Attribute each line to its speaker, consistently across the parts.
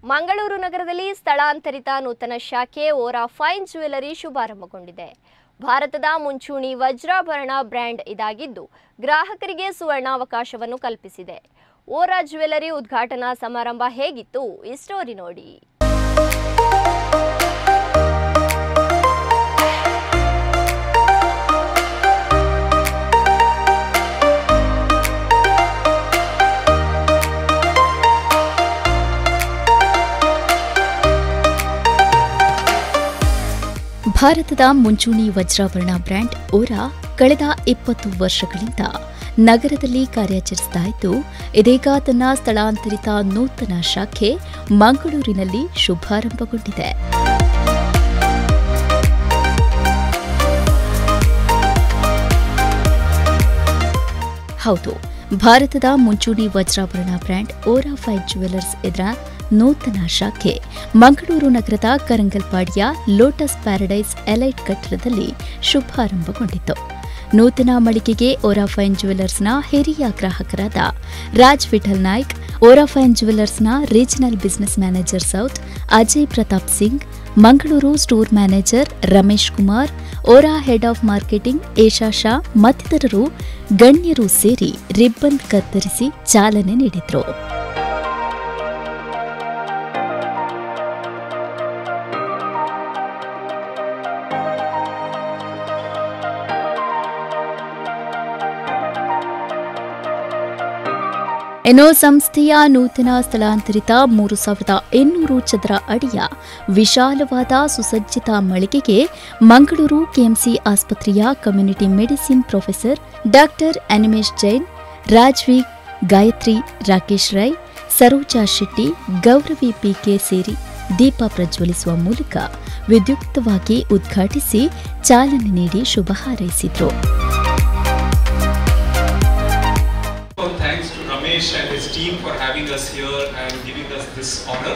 Speaker 1: ಮಂಗಳೂರು ನಗರದಲ್ಲಿ ಸ್ಥಳಾಂತರಿತ ನೂತನ ಶಾಖೆ ಓರಾ ಫೈನ್ ಜ್ಯುವೆಲರಿ ಶುಭಾರಂಭಗೊಂಡಿದೆ. ಭಾರತದ ಮುಂಚೂಣಿ ವಜ್ರಾಭರಣ ಬ್ರ್ಯಾಂಡ್ ಇದಾಗಿದ್ದು ಗ್ರಾಹಕರಿಗೆ ಸುವರ್ಣಾವಕಾಶವನ್ನು ಕಲ್ಪಿಸಿದೆ. ಓರಾ ಜ್ಯುವೆಲರಿ ಉದ್ಘಾಟನಾ ಸಮಾರಂಭ ಹೇಗಿತ್ತು ಈ ಸ್ಟೋರಿ ನೋಡಿ.
Speaker 2: ಭಾರತದ ಮುಂಚೂಣಿ ವಜ್ರಾಭರಣ ಬ್ರ್ಯಾಂಡ್ ಓರಾ ಕಳೆದ 20 ವರ್ಷಗಳಿಂದ ನಗರದಲ್ಲಿ ಕಾರ್ಯಾಚರಿಸ್ತಾ ಇದ್ದು, ಇದೀಗ ತನ್ನ ಸ್ಥಳಾಂತರಿತ ನೂತನ ಶಾಖೆ ಮಂಗಳೂರಿನಲ್ಲಿ ಶುಭಾರಂಭಗೊಂಡಿದೆ. ಹೌದು, ಭಾರತದ ಮುಂಚೂಣಿ ವಜ್ರಾಭರಣ ಬ್ರ್ಯಾಂಡ್ ಓರಾ ಫೈನ್ ಜ್ಯುವೆಲರ್ಸ್ ಇದರ ನೂತನ ಶಾಖೆ ಮಂಗಳೂರು ನಗರದ ಕರಂಗಲ್ಪಾಡಿಯ ಲೋಟಸ್ ಪ್ಯಾರಡೈಸ್ ಎಲೈಟ್ ಕಟ್ಟಡದಲ್ಲಿ ಶುಭಾರಂಭಗೊಂಡಿತು. ನೂತನ ಮಳಿಗೆಗೆ ಓರಾ ಫೈನ್ ಜ್ಯುವೆಲರ್ಸ್ನ ಹಿರಿಯ ಗ್ರಾಹಕರಾದ ರಾಜ್ ವಿಠಲ್ ನಾಯ್ಕ್, ಓರಾ ಫೈನ್ ಜ್ಯುವೆಲರ್ಸ್ನ regional business manager south Ajay Pratap Singh, Mangaluru store manager Ramesh Kumar, Ora head of marketing Esha Shah ಮತ್ತಿತರರು ಗಣ್ಯರು ಸೇರಿ ರಿಬ್ಬನ್ ಕತ್ತರಿಸಿ ಚಾಲನೆ ನೀಡಿದರು. ಇನ್ನು ಸಂಸ್ಥೆಯ ನೂತನ ಸ್ಥಳಾಂತರಿತ 3800 ಚದರ ಅಡಿಯ ವಿಶಾಲವಾದ ಸುಸಜ್ಜಿತ ಮಳಿಗೆಗೆ ಮಂಗಳೂರು ಕೆಎಂಸಿ ಆಸ್ಪತ್ರೆಯ community medicine professor doctor Animesh Jain, Rajvi, Gayatri, Rakesh Rai, Saroja Shetty, Gauravi PK ಸೇರಿ ದೀಪ ಪ್ರಜ್ವಲಿಸುವ ಮೂಲಕ ವಿದ್ಯುಕ್ತವಾಗಿ ಉದ್ಘಾಟಿಸಿ ಚಾಲನೆ ನೀಡಿ ಶುಭ ಹಾರೈಸಿದರು.
Speaker 3: And his team for having us here and giving us this honor.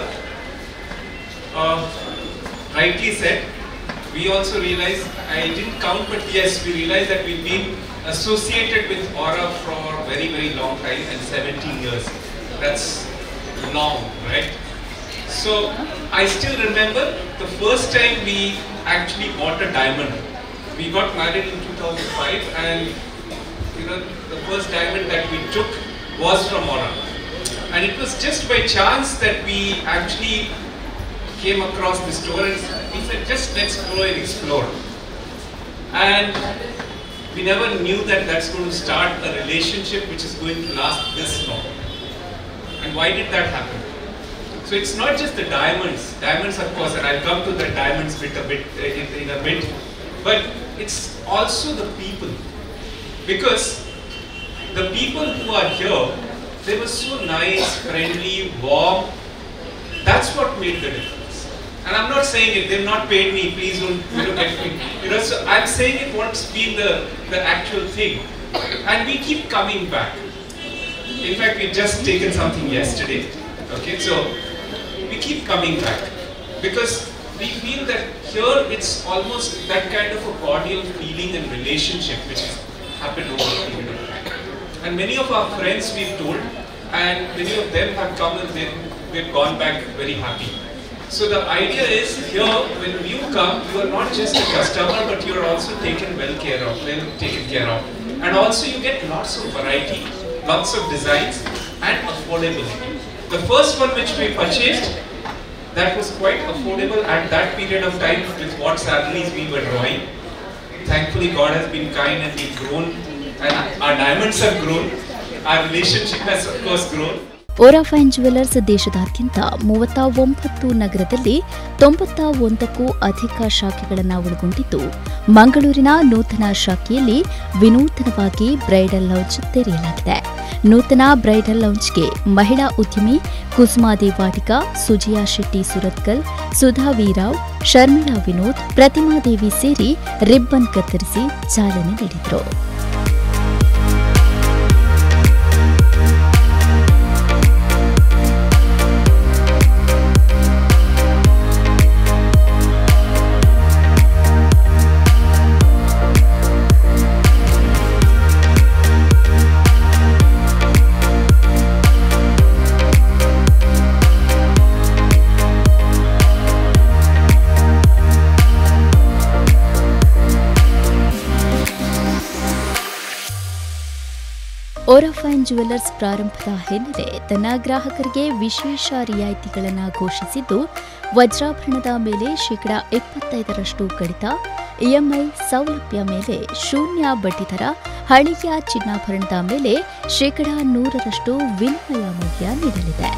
Speaker 3: Rightly said, we also realized, I didn't count, but yes, we realized that we've been associated with Aura for a very, very long time, and 17 years. That's long, right? So I still remember the first time we actually bought a diamond. We got married in 2005, and the first diamond that we took was from Aura, and it was just by chance that we actually came across the store and we said, just let's go and explore. And we never knew that that's going to start a relationship which is going to last this long. And why did that happen? So it's not just the diamonds of course, and I'll come to the diamonds bit in a bit, but it's also the people, because the people who are here, they were so nice, friendly, warm. That's what made the difference. And I'm not saying it, they've not paid me, please don't get me. So I'm saying it what's been the actual thing. And we keep coming back. In fact, we just taken something yesterday. Okay, so we keep coming back. Because we feel that here it's almost that kind of a cordial feeling and relationship which has happened over a period of time. And many of our friends we've told, and many of them have come and they've gone back very happy. So the idea is here, when you come, you are not just a customer, but you are also taken well taken care of. And also you get lots of variety, lots of designs, and affordability. The first one which we purchased, that was quite affordable at that period of time with what salaries we were drawing. Thankfully God has been kind and we've grown. And our diamonds have grown, our relationship has of course grown.
Speaker 2: Vora fine jewellers ದೇಶದಾದ್ಯಂತ 39 ನಗರದಲ್ಲಿ 91ಕ್ಕೂ ಅಧಿಕ ಶಾಖೆಗಳನ್ನು ಒಳಗೊಂಡಿದ್ದು, ಮಂಗಳೂರಿನ ನೂತನ ಶಾಖೆಯಲ್ಲಿ ವಿನೂತನವಾಗಿ bridal lounge ತೆರೆಯಲಾಗಿದೆ. ನೂತನ ಬ್ರೈಡಲ್ ಲೌಂಜ್ಗೆ ಮಹಿಳಾ ಉದ್ಯಮಿ ಕುಸುಮಾದಿ ವಾಟಿಕ, ಸುಜಿಯಾ ಶೆಟ್ಟಿ ಸುರತ್ಕಲ್, ಸುಧಾ ವೀರಾವ್, ಶರ್ಮಿಳಾ ವಿನೋದ್, ಪ್ರತಿಮಾದೇವಿ ಸೇರಿ ರಿಬ್ಬನ್ ಕತ್ತರಿಸಿ ಚಾಲನೆ ನೀಡಿದರು. ಓರಾಫೈನ್ ಜ್ಯುವೆಲ್ಲರ್ಸ್ ಪ್ರಾರಂಭದ ಹಿನ್ನೆಲೆ ತನ್ನ ಗ್ರಾಹಕರಿಗೆ ವಿಶೇಷ ರಿಯಾಯಿತಿಗಳನ್ನು ಘೋಷಿಸಿದ್ದು, ವಜ್ರಾಭರಣದ ಮೇಲೆ ಶೇಕಡಾ 25% ಕಡಿತ, ಇಎಂಐ ಸೌಲಭ್ಯ ಮೇಲೆ 0 ಬಡ್ಡಿದರ, ಹಳೆಯ ಚಿನ್ನಾಭರಣದ ಮೇಲೆ ಶೇಕಡಾ 100% ವಿನಿಮಯ ಮೌಲ್ಯ ನೀಡಲಿದೆ.